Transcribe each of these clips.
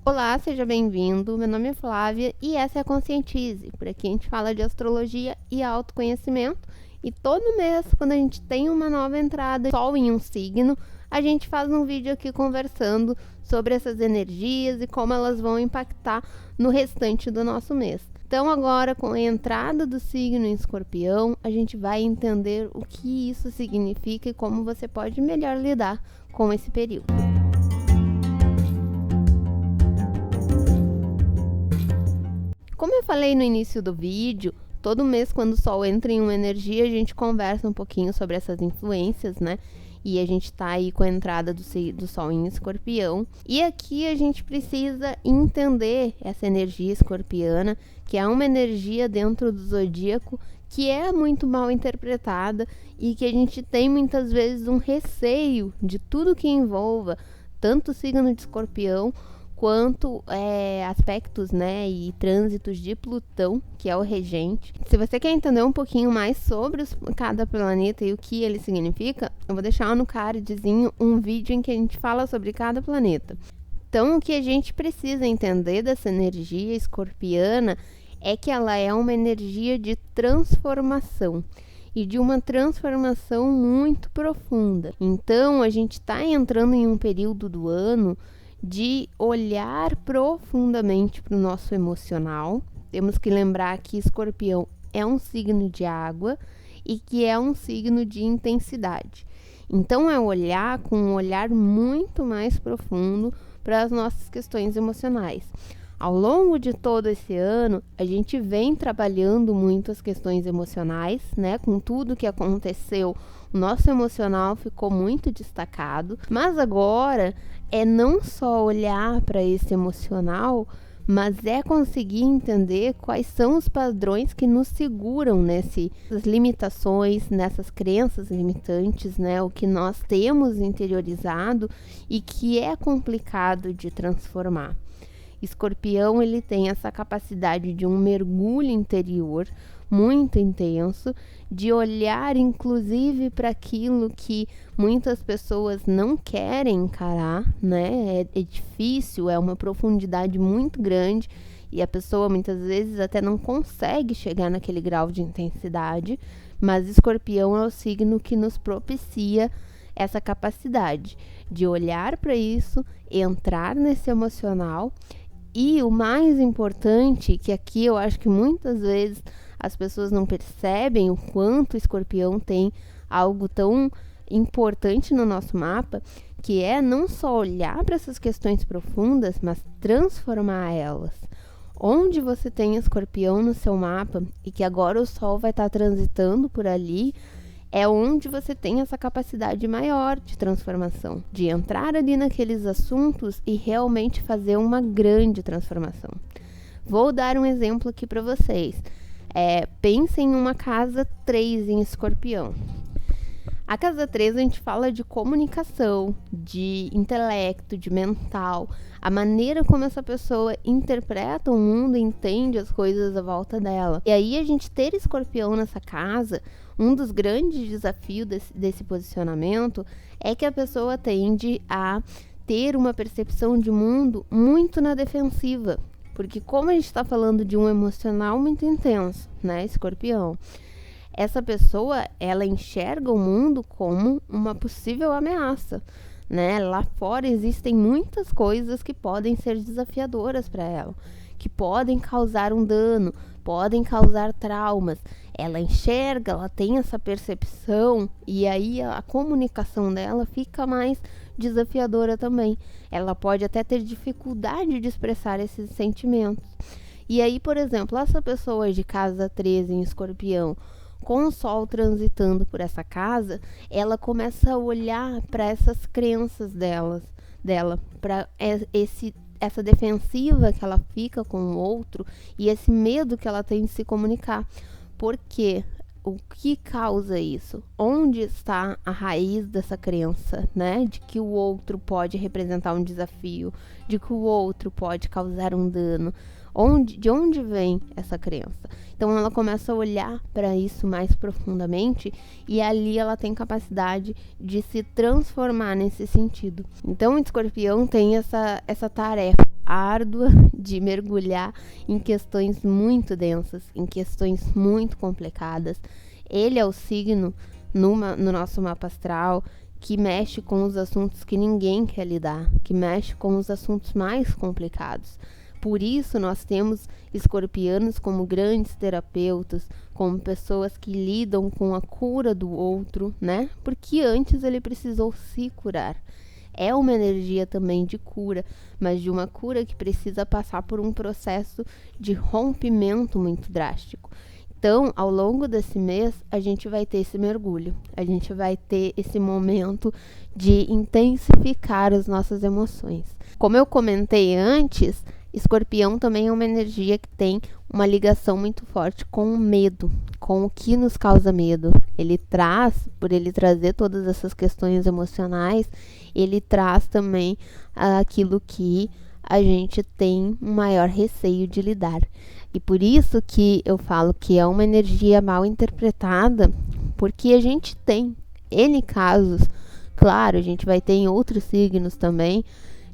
Olá, seja bem-vindo. Meu nome é Flávia e essa é a Conscientize. Por aqui a gente fala de astrologia e autoconhecimento. E todo mês, quando a gente tem uma nova entrada, Sol em um signo, a gente faz um vídeo aqui conversando sobre essas energias e como elas vão impactar no restante do nosso mês. Então agora, com a entrada do signo em Escorpião, a gente vai entender o que isso significa e como você pode melhor lidar com esse período. Como eu falei no início do vídeo, todo mês quando o Sol entra em uma energia, a gente conversa um pouquinho sobre essas influências, né? E a gente tá aí com a entrada do Sol em Escorpião. E aqui a gente precisa entender essa energia escorpiana, que é uma energia dentro do zodíaco que é muito mal interpretada e que a gente tem muitas vezes um receio de tudo que envolva tanto o signo de Escorpião quanto aspectos, né, e trânsitos de Plutão, que é o regente. Se você quer entender um pouquinho mais sobre cada planeta e o que ele significa, eu vou deixar no cardzinho um vídeo em que a gente fala sobre cada planeta. Então, o que a gente precisa entender dessa energia escorpiana é que ela é uma energia de transformação e de uma transformação muito profunda. Então, a gente está entrando em um período do ano de olhar profundamente para o nosso emocional. Temos que lembrar que Escorpião é um signo de água e que é um signo de intensidade. Então, é olhar com um olhar muito mais profundo para as nossas questões emocionais. Ao longo de todo esse ano, a gente vem trabalhando muito as questões emocionais, né? Com tudo que aconteceu, o nosso emocional ficou muito destacado. Mas agora é não só olhar para esse emocional, mas é conseguir entender quais são os padrões que nos seguram nessas limitações, nessas crenças limitantes, né? O que nós temos interiorizado e que é complicado de transformar. Escorpião, ele tem essa capacidade de um mergulho interior muito intenso, de olhar inclusive para aquilo que muitas pessoas não querem encarar, né? É difícil, é uma profundidade muito grande e a pessoa muitas vezes até não consegue chegar naquele grau de intensidade, mas Escorpião é o signo que nos propicia essa capacidade de olhar para isso, entrar nesse emocional. E o mais importante, que aqui eu acho que muitas vezes as pessoas não percebem o quanto o Escorpião tem algo tão importante no nosso mapa, que é não só olhar para essas questões profundas, mas transformar elas. Onde você tem Escorpião no seu mapa e que agora o Sol vai estar transitando por ali, é onde você tem essa capacidade maior de transformação, de entrar ali naqueles assuntos e realmente fazer uma grande transformação. Vou dar um exemplo aqui para vocês. Pensem em uma casa 3 em Escorpião. A casa 3 a gente fala de comunicação, de intelecto, de mental, a maneira como essa pessoa interpreta o mundo e entende as coisas à volta dela. E aí a gente ter Escorpião nessa casa, um dos grandes desafios desse posicionamento é que a pessoa tende a ter uma percepção de mundo muito na defensiva. Porque como a gente está falando de um emocional muito intenso, né, Escorpião, essa pessoa, ela enxerga o mundo como uma possível ameaça, né? Lá fora existem muitas coisas que podem ser desafiadoras para ela, que podem causar um dano, podem causar traumas. Ela enxerga, ela tem essa percepção e aí a comunicação dela fica mais desafiadora também. Ela pode até ter dificuldade de expressar esses sentimentos. E aí, por exemplo, essa pessoa de casa 13 em Escorpião, com o Sol transitando por essa casa, ela começa a olhar para essas crenças dela, para essa defensiva que ela fica com o outro e esse medo que ela tem de se comunicar. Por quê? O que causa isso? Onde está a raiz dessa crença, né? De que o outro pode representar um desafio, de que o outro pode causar um dano. De onde vem essa crença? Então ela começa a olhar para isso mais profundamente e ali ela tem capacidade de se transformar nesse sentido. Então o Escorpião tem essa tarefa árdua de mergulhar em questões muito densas, em questões muito complicadas. Ele é o signo no nosso mapa astral que mexe com os assuntos que ninguém quer lidar, que mexe com os assuntos mais complicados. Por isso, nós temos escorpianos como grandes terapeutas, como pessoas que lidam com a cura do outro, né? Porque antes ele precisou se curar. É uma energia também de cura, mas de uma cura que precisa passar por um processo de rompimento muito drástico. Então, ao longo desse mês, a gente vai ter esse mergulho, a gente vai ter esse momento de intensificar as nossas emoções. Como eu comentei antes, Escorpião também é uma energia que tem uma ligação muito forte com o medo, com o que nos causa medo. Ele traz, por ele trazer todas essas questões emocionais, ele traz também aquilo que a gente tem um maior receio de lidar. E por isso que eu falo que é uma energia mal interpretada, porque a gente tem N casos, claro, a gente vai ter em outros signos também,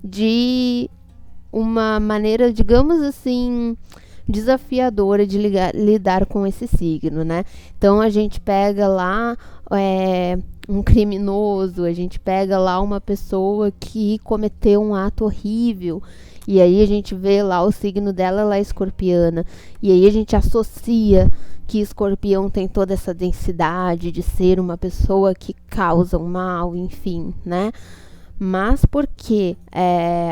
de uma maneira, digamos assim, desafiadora de lidar com esse signo, né? Então a gente pega lá um criminoso, a gente pega lá uma pessoa que cometeu um ato horrível, e aí a gente vê lá o signo dela, ela é escorpiana, e aí a gente associa que escorpião tem toda essa densidade de ser uma pessoa que causa um mal, enfim, né? Mas porque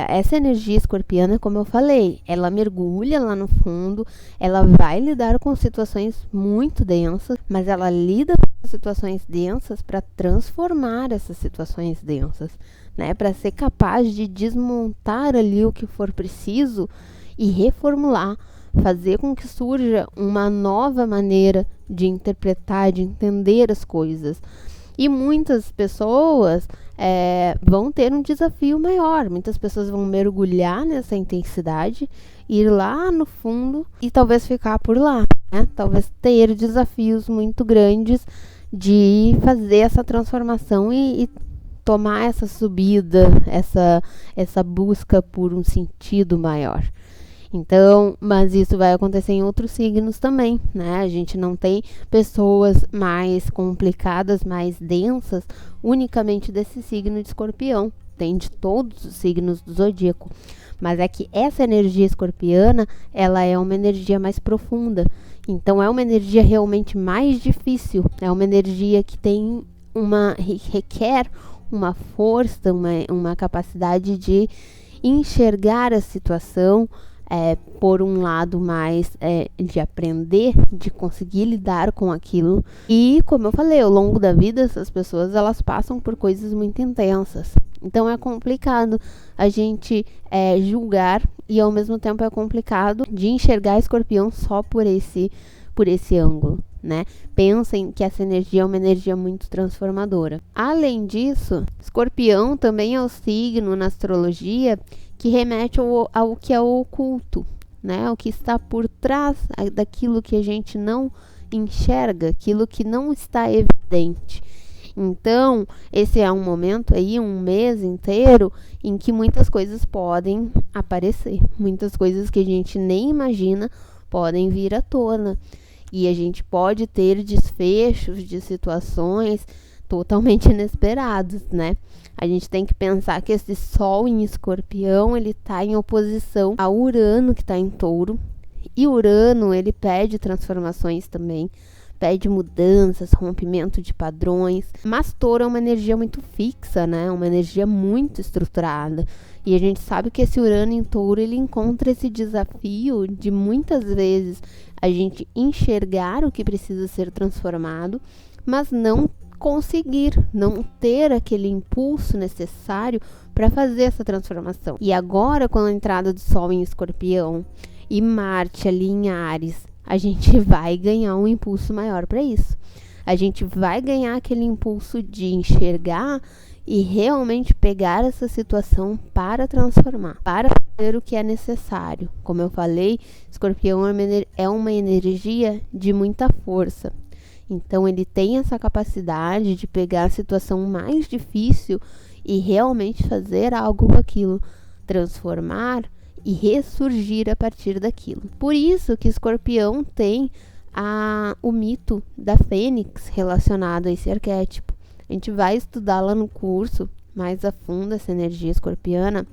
essa energia escorpiana, como eu falei, ela mergulha lá no fundo, ela vai lidar com situações muito densas, mas ela lida com situações densas para transformar essas situações densas, né? Para ser capaz de desmontar ali o que for preciso e reformular, fazer com que surja uma nova maneira de interpretar, de entender as coisas. E muitas pessoas vão ter um desafio maior. Muitas pessoas vão mergulhar nessa intensidade, ir lá no fundo e talvez ficar por lá, né? Talvez ter desafios muito grandes de fazer essa transformação e tomar essa subida, essa busca por um sentido maior. Então, mas isso vai acontecer em outros signos também, né? A gente não tem pessoas mais complicadas, mais densas, unicamente desse signo de escorpião. Tem de todos os signos do zodíaco. Mas é que essa energia escorpiana, ela é uma energia mais profunda. Então, é uma energia realmente mais difícil. É uma energia que tem requer uma força, uma capacidade de enxergar a situação, por um lado mais de aprender, de conseguir lidar com aquilo. E como eu falei, ao longo da vida essas pessoas elas passam por coisas muito intensas. Então é complicado a gente julgar, e ao mesmo tempo é complicado de enxergar escorpião só por esse ângulo, né? Pensem que essa energia é uma energia muito transformadora. Além disso, escorpião também é o signo na astrologia que remete ao que é o oculto, né? O que está por trás daquilo que a gente não enxerga, aquilo que não está evidente. Então, esse é um momento aí, um mês inteiro, em que muitas coisas podem aparecer. Muitas coisas que a gente nem imagina podem vir à tona. E a gente pode ter desfechos de situações totalmente inesperados, né? A gente tem que pensar que esse Sol em Escorpião, ele está em oposição a Urano, que está em Touro. E Urano, ele pede transformações também, pede mudanças, rompimento de padrões. Mas Touro é uma energia muito fixa, né? Uma energia muito estruturada. E a gente sabe que esse Urano em Touro, ele encontra esse desafio de muitas vezes a gente enxergar o que precisa ser transformado, mas não conseguir, não ter aquele impulso necessário para fazer essa transformação. E agora, com a entrada do Sol em Escorpião e Marte ali em Áries, a gente vai ganhar um impulso maior para isso. A gente vai ganhar aquele impulso de enxergar e realmente pegar essa situação para transformar, para fazer o que é necessário. Como eu falei, Escorpião é uma energia de muita força. Então, ele tem essa capacidade de pegar a situação mais difícil e realmente fazer algo com aquilo, transformar e ressurgir a partir daquilo. Por isso que Escorpião tem o mito da Fênix relacionado a esse arquétipo. A gente vai estudar lá no curso mais a fundo essa energia escorpiana,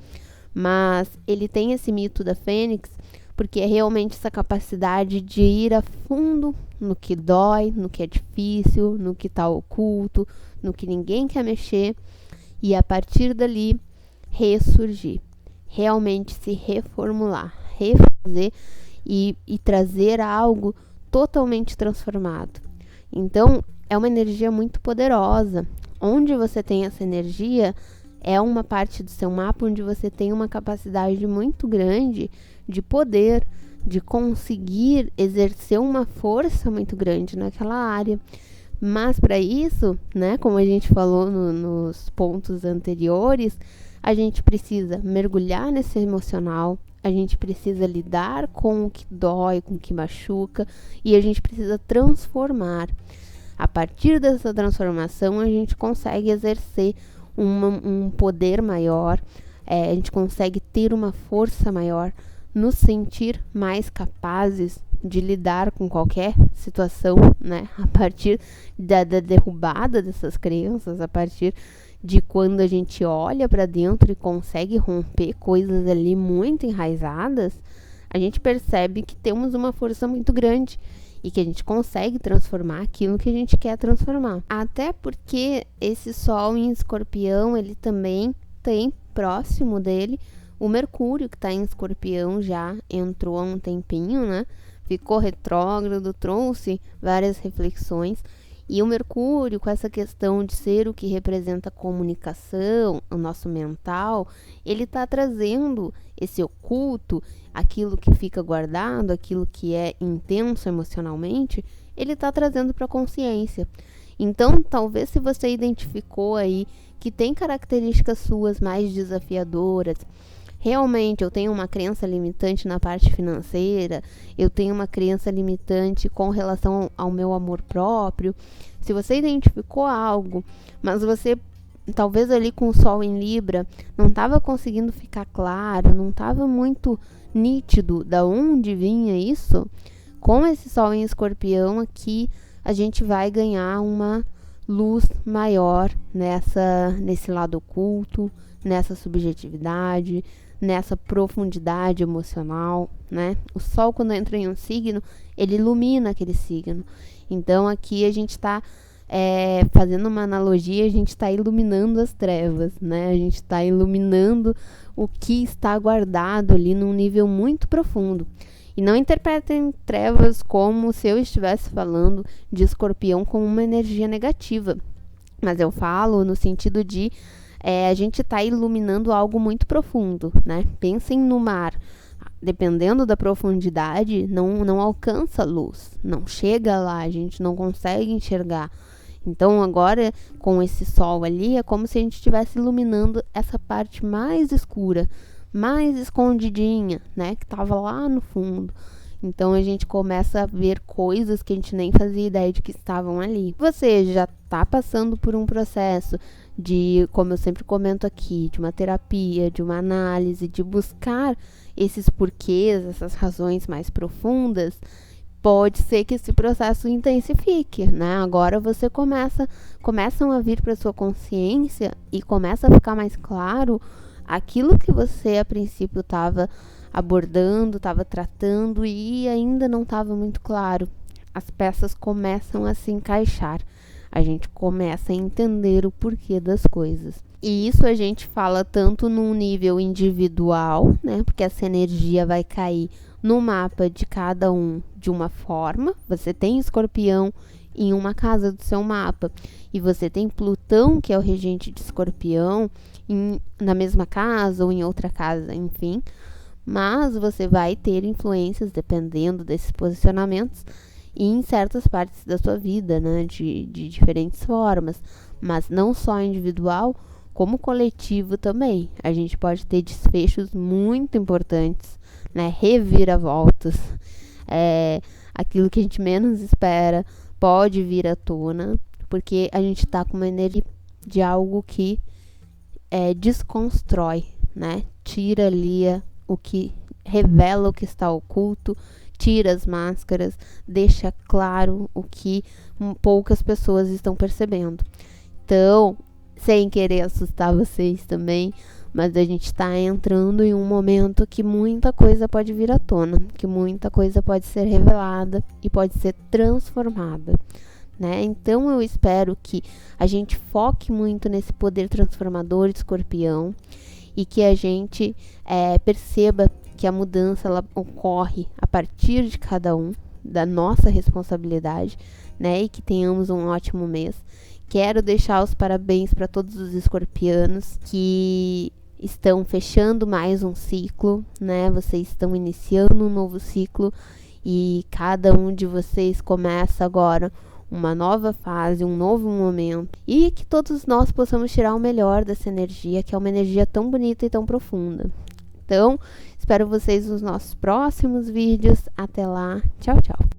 mas ele tem esse mito da Fênix porque é realmente essa capacidade de ir a fundo no que dói, no que é difícil, no que está oculto, no que ninguém quer mexer, e a partir dali ressurgir, realmente se reformular, refazer e trazer algo totalmente transformado. Então, é uma energia muito poderosa. Onde você tem essa energia é uma parte do seu mapa onde você tem uma capacidade muito grande de poder, de conseguir exercer uma força muito grande naquela área. Mas para isso, né, como a gente falou nos pontos anteriores, a gente precisa mergulhar nesse emocional, a gente precisa lidar com o que dói, com o que machuca, e a gente precisa transformar. A partir dessa transformação, a gente consegue exercer um poder maior, a gente consegue ter uma força maior, nos sentir mais capazes de lidar com qualquer situação, né? A partir da derrubada dessas crenças, a partir de quando a gente olha para dentro e consegue romper coisas ali muito enraizadas, a gente percebe que temos uma força muito grande e que a gente consegue transformar aquilo que a gente quer transformar. Até porque esse Sol em Escorpião, ele também tem próximo dele o Mercúrio, que está em Escorpião, já entrou há um tempinho, né? Ficou retrógrado, trouxe várias reflexões. E o Mercúrio, com essa questão de ser o que representa a comunicação, o nosso mental, ele está trazendo esse oculto, aquilo que fica guardado, aquilo que é intenso emocionalmente, ele está trazendo para a consciência. Então, talvez se você identificou aí que tem características suas mais desafiadoras, realmente eu tenho uma crença limitante na parte financeira, eu tenho uma crença limitante com relação ao meu amor próprio. Se você identificou algo, mas você talvez ali com o Sol em Libra não estava conseguindo ficar claro, não estava muito nítido da onde vinha isso, com esse Sol em Escorpião aqui a gente vai ganhar uma luz maior nesse lado oculto, nessa subjetividade, nessa profundidade emocional, né? O Sol, quando entra em um signo, ele ilumina aquele signo. Então, aqui a gente está fazendo uma analogia, a gente está iluminando as trevas, né? A gente está iluminando o que está guardado ali num nível muito profundo. E não interpretem trevas como se eu estivesse falando de Escorpião como uma energia negativa. Mas eu falo no sentido de a gente está iluminando algo muito profundo, né? Pensem no mar. Dependendo da profundidade, não alcança a luz. Não chega lá, a gente não consegue enxergar. Então, agora, com esse Sol ali, é como se a gente estivesse iluminando essa parte mais escura, mais escondidinha, né? Que estava lá no fundo. Então, a gente começa a ver coisas que a gente nem fazia ideia de que estavam ali. Você já está passando por um processo de, como eu sempre comento aqui, de uma terapia, de uma análise, de buscar esses porquês, essas razões mais profundas, pode ser que esse processo intensifique, né? Agora você começam a vir para sua consciência e começa a ficar mais claro aquilo que você a princípio estava abordando, estava tratando e ainda não estava muito claro. As peças começam a se encaixar. A gente começa a entender o porquê das coisas. E isso a gente fala tanto num nível individual, né? Porque essa energia vai cair no mapa de cada um de uma forma. Você tem Escorpião em uma casa do seu mapa e você tem Plutão, que é o regente de Escorpião, na mesma casa ou em outra casa, enfim. Mas você vai ter influências dependendo desses posicionamentos em certas partes da sua vida, né, de diferentes formas, mas não só individual, como coletivo também. A gente pode ter desfechos muito importantes, né, reviravoltas, aquilo que a gente menos espera pode vir à tona, porque a gente está com uma energia de algo que desconstrói, né, tira ali o que revela o que está oculto, tira as máscaras, deixa claro o que poucas pessoas estão percebendo. Então, sem querer assustar vocês também, mas a gente está entrando em um momento que muita coisa pode vir à tona, que muita coisa pode ser revelada e pode ser transformada, né? Então eu espero que a gente foque muito nesse poder transformador de Escorpião e que a gente perceba que a mudança ela ocorre a partir de cada um, da nossa responsabilidade, né? E que tenhamos um ótimo mês. Quero deixar os parabéns para todos os escorpianos que estão fechando mais um ciclo, né? Vocês estão iniciando um novo ciclo e cada um de vocês começa agora uma nova fase, um novo momento, e que todos nós possamos tirar o melhor dessa energia, que é uma energia tão bonita e tão profunda. Então, espero vocês nos nossos próximos vídeos. Até lá. Tchau, tchau.